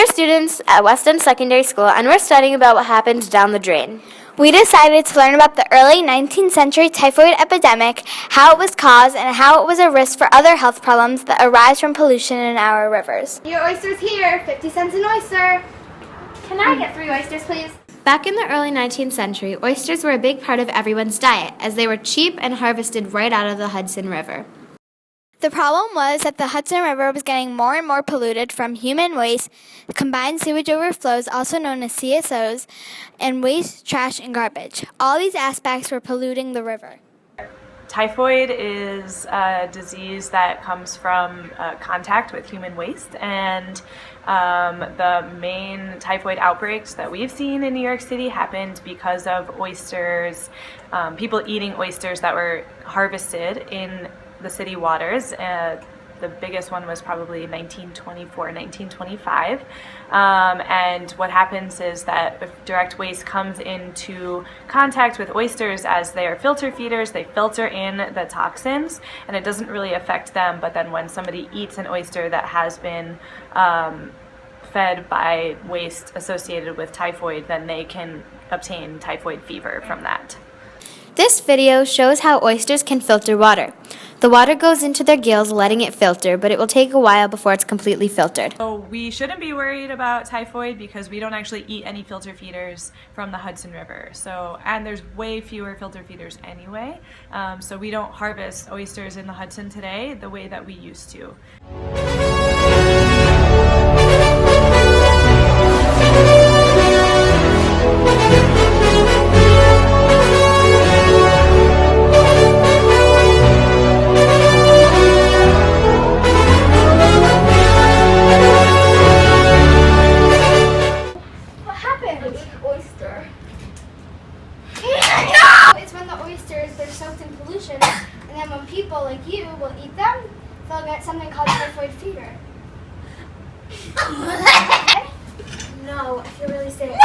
We're students at West End Secondary School, and we're studying about what happened down the drain. We decided to learn about the early 19th century typhoid epidemic, how it was caused, and how it was a risk for other health problems that arise from pollution in our rivers. Your oysters here, 50 cents an oyster. Can I get 3 oysters, please? Back in the early 19th century, oysters were a big part of everyone's diet, as they were cheap and harvested right out of the Hudson River. The problem was that the Hudson River was getting more and more polluted from human waste, combined sewage overflows, also known as CSOs, and waste, trash, and garbage. All these aspects were polluting the river. Typhoid is a disease that comes from contact with human waste, and the main typhoid outbreaks that we've seen in New York City happened because of oysters, people eating oysters that were harvested in the city waters. The biggest one was probably 1924, 1925. And what happens is that if direct waste comes into contact with oysters as they are filter feeders, they filter in the toxins, and it doesn't really affect them. But then when somebody eats an oyster that has been fed by waste associated with typhoid, then they can obtain typhoid fever from that. This video shows how oysters can filter water. The water goes into their gills, letting it filter, but it will take a while before it's completely filtered. So we shouldn't be worried about typhoid because we don't actually eat any filter feeders from the Hudson River. And there's way fewer filter feeders anyway. So we don't harvest oysters in the Hudson today the way that we used to. Oyster. No! It's when the oysters, they're soaked in pollution, and then when people like you will eat them, they'll get something called typhoid fever. No, I feel really sick.